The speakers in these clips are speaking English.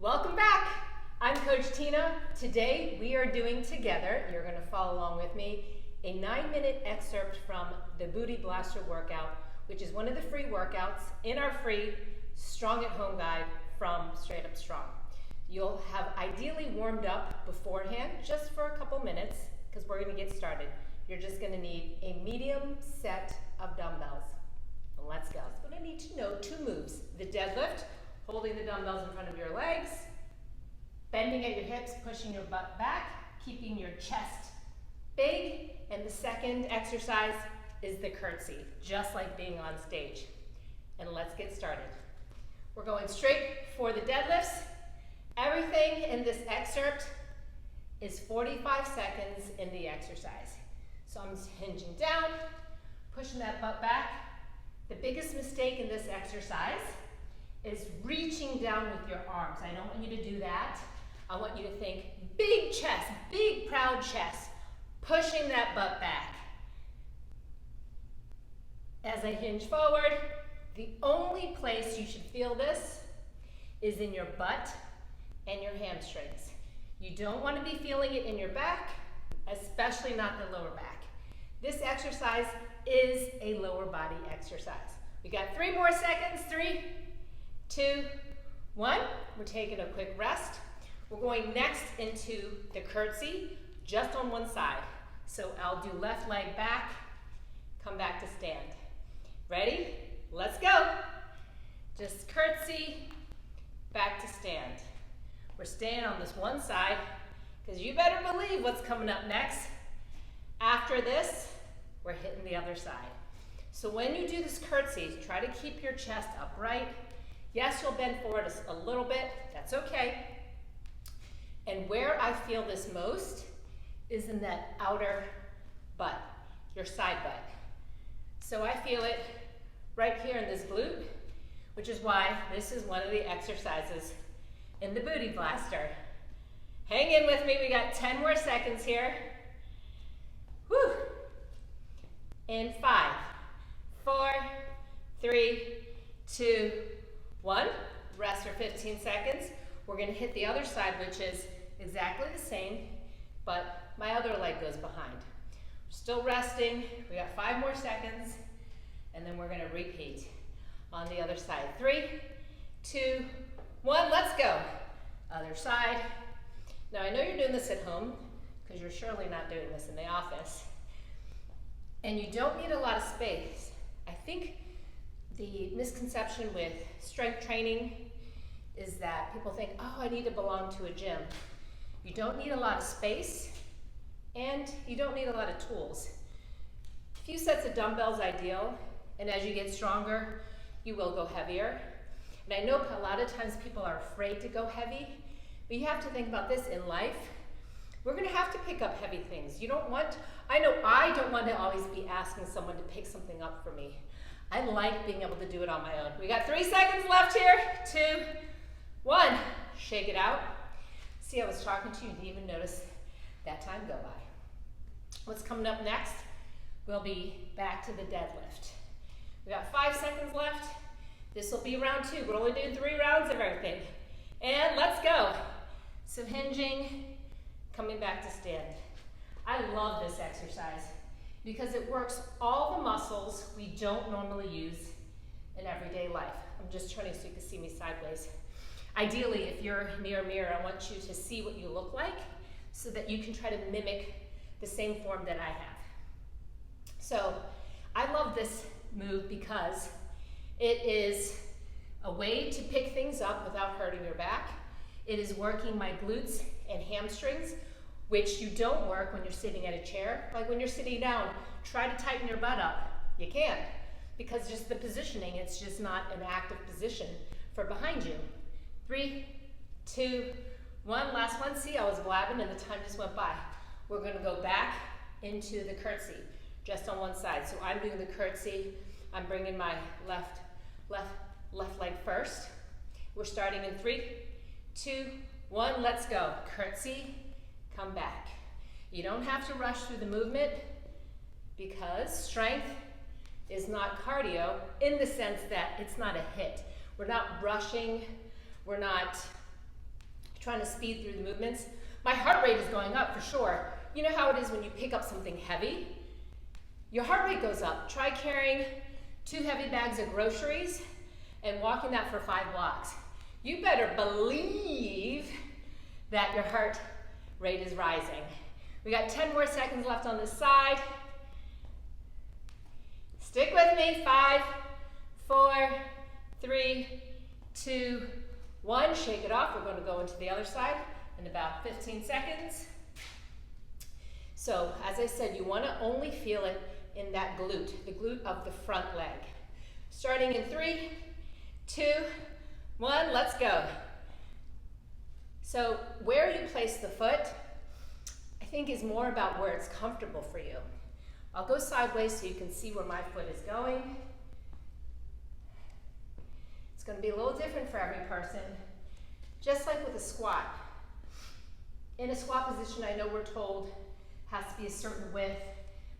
Welcome back. I'm Coach Tina. Today we are doing together, you're going to follow along with me, a 9-minute excerpt from the Booty Blaster workout, which is one of the free workouts in our free Strong at Home guide from Straight Up Strong. You'll have ideally warmed up beforehand just for a couple minutes because we're going to get started. You're just going to need a medium set of dumbbells. And let's go. So what I need to know, 2 moves. The deadlift, holding the dumbbells in front of your legs, bending at your hips, pushing your butt back, keeping your chest big. And the second exercise is the curtsy, just like being on stage. And let's get started. We're going straight for the deadlifts. Everything in this excerpt is 45 seconds in the exercise. So I'm hinging down, pushing that butt back. The biggest mistake in this exercise is reaching down with your arms. I don't want you to do that. I want you to think big chest, big proud chest, pushing that butt back. As I hinge forward, the only place you should feel this is in your butt and your hamstrings. You don't want to be feeling it in your back, especially not the lower back. This exercise is a lower body exercise. We got 3 more seconds. 3, 2, 1. We're taking a quick rest. We're going next into the curtsy, just on one side. So I'll do left leg back, come back to stand. Ready? Let's go. Just curtsy, back to stand. We're staying on this one side because you better believe what's coming up next. After this, we're hitting the other side. So when you do this curtsy, try to keep your chest upright. Yes, you'll bend forward a little bit. That's okay. And where I feel this most is in that outer butt, your side butt. So I feel it right here in this glute, which is why this is one of the exercises in the Booty Blaster. Hang in with me. We got 10 more seconds here. Whew. In 5, 4, 3, 2, 1. Rest for 15 seconds. We're going to hit the other side, which is exactly the same, but my other leg goes behind. We're still resting. We got 5 more seconds, and then we're going to repeat on the other side. 3, 2, 1. Let's go. Other side. Now, I know you're doing this at home because you're surely not doing this in the office. And you don't need a lot of space. I think the misconception with strength training is that people think, oh, I need to belong to a gym. You don't need a lot of space, and you don't need a lot of tools. A few sets of dumbbells ideal, and as you get stronger, you will go heavier. And I know a lot of times people are afraid to go heavy, but you have to think about this in life. We're gonna have to pick up heavy things. I know I don't want to always be asking someone to pick something up for me. I like being able to do it on my own. We got 3 seconds left here. 2, 1. Shake it out. See, I was talking to you and didn't even notice that time go by. What's coming up next will be back to the deadlift. We got 5 seconds left. This will be round 2. We're only doing 3 rounds of everything. And let's go. So hinging, coming back to stand. I love this exercise because it works all the muscles we don't normally use in everyday life. I'm just turning so you can see me sideways. Ideally, if you're near a mirror, I want you to see what you look like so that you can try to mimic the same form that I have. So I love this move because it is a way to pick things up without hurting your back. It is working my glutes and hamstrings, which you don't work when you're sitting at a chair. Like when you're sitting down, try to tighten your butt up. You can't, because just the positioning, it's just not an active position for behind you. 3, 2, 1. Last one. See, I was blabbing and the time just went by. We're going to go back into the curtsy, just on one side. So I'm doing the curtsy. I'm bringing my left leg first. We're starting in 3, 2, 1. Let's go. Curtsy, come back. You don't have to rush through the movement because strength is not cardio in the sense that it's not a hit. We're not rushing. We're not trying to speed through the movements. My heart rate is going up for sure. You know how it is when you pick up something heavy? Your heart rate goes up. Try carrying 2 heavy bags of groceries and walking that for 5 blocks. You better believe that your heart rate is rising. We got 10 more seconds left on this side. Stick with me. 5, 4, 3, 2, 1. Shake it off. We're going to go into the other side in about 15 seconds. So, as I said, you want to only feel it in that glute, the glute of the front leg. Starting in 3, 2, 1, let's go. So, where you place the foot, I think is more about where it's comfortable for you. I'll go sideways so you can see where my foot is going. It's going to be a little different for every person, just like with a squat. In a squat position, I know we're told has to be a certain width,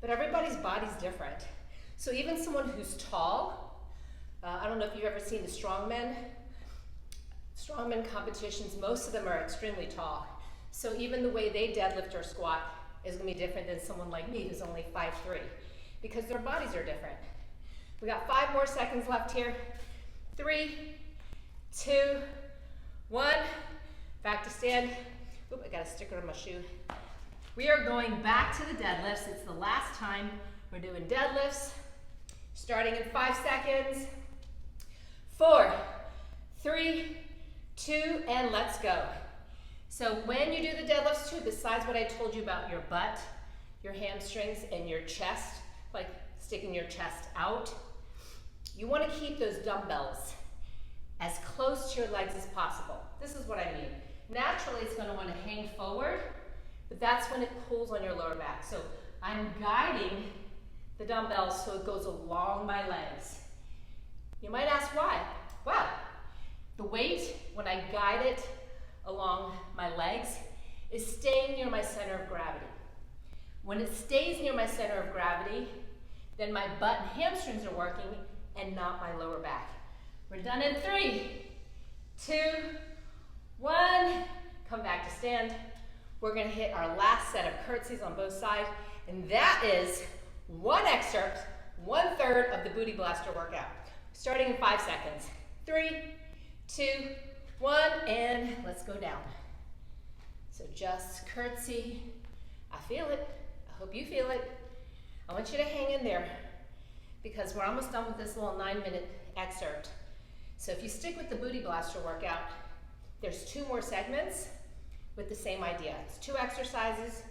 but everybody's body's different. So even someone who's tall, I don't know if you've ever seen the strongmen competitions, most of them are extremely tall. So even the way they deadlift or squat is going to be different than someone like me who's only 5'3", because their bodies are different. We got 5 more seconds left here. 3, 2, 1. Back to stand. Oop, I got a sticker on my shoe. We are going back to the deadlifts. It's the last time we're doing deadlifts. Starting in 5 seconds. 4, 3, 2, and let's go. So when you do the deadlifts too, besides what I told you about your butt, your hamstrings, and your chest, like sticking your chest out, you want to keep those dumbbells as close to your legs as possible. This is what I mean. Naturally, it's going to want to hang forward, but that's when it pulls on your lower back. So I'm guiding the dumbbells so it goes along my legs. You might ask why? Well, the weight, when I guide it along my legs, is staying near my center of gravity. When it stays near my center of gravity, then my butt and hamstrings are working and not my lower back. We're done in 3, 2, 1. Come back to stand. We're going to hit our last set of curtsies on both sides, and that is 1 excerpt, 1/3 of the booty blaster workout. Starting in 5 seconds. 3, 2, 1, and let's go down. So just curtsy. I feel it. I hope you feel it. I want you to hang in there because we're almost done with this little 9-minute excerpt. So if you stick with the booty blaster workout, there's 2 more segments with the same idea. It's 2 exercises.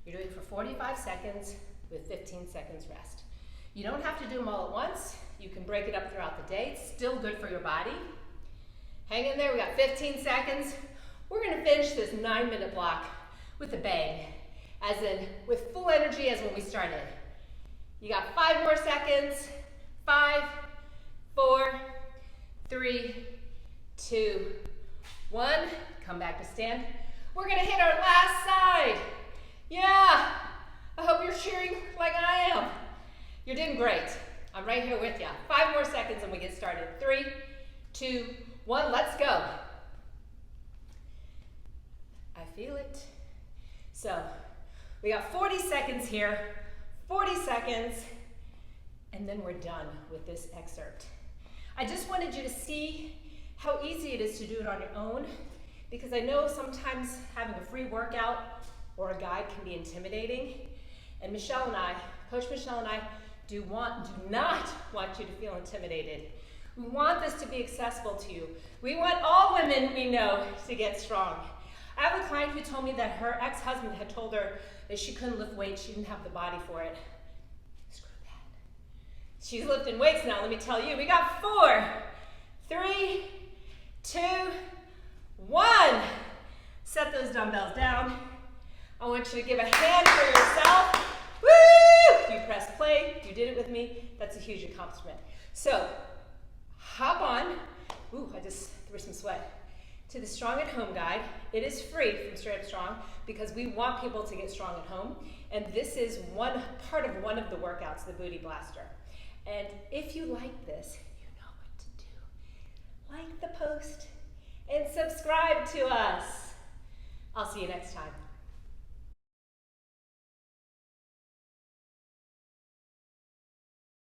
You're doing for 45 seconds with 15 seconds rest. You don't have to do them all at once. You can break it up throughout the day. It's still good for your body. Hang in there. We got 15 seconds. We're going to finish this 9-minute block with a bang, as in with full energy as when we started. You got 5 more seconds. 5, 4, 3, 2, 1. Come back to stand. We're going to hit our last side. Yeah. I hope you're cheering like I am. You're doing great. I'm right here with you. 5 more seconds and we get started. 3, 2, 1. Let's go. I feel it. So we got 40 seconds here. 40 seconds. And then we're done with this excerpt. I just wanted you to see how easy it is to do it on your own, because I know sometimes having a free workout or a guide can be intimidating. And Michelle and I, Coach Michelle and I, do not want you to feel intimidated. We want this to be accessible to you. We want all women we know to get strong. I have a client who told me that her ex-husband had told her that she couldn't lift weights, she didn't have the body for it. Screw that. She's lifting weights now, let me tell you. We got 4, 3, 2, 1. Set those dumbbells down. I want you to give a hand for yourself. Woo! You pressed play, you did it with me. That's a huge accomplishment. So, hop on. Ooh, I just threw some sweat. To the Strong at Home guide. It is free from Straight Up Strong because we want people to get strong at home. And this is part of one of the workouts, the Booty Blaster. And if you like this, you know what to do. Like the post and subscribe to us. see you next time.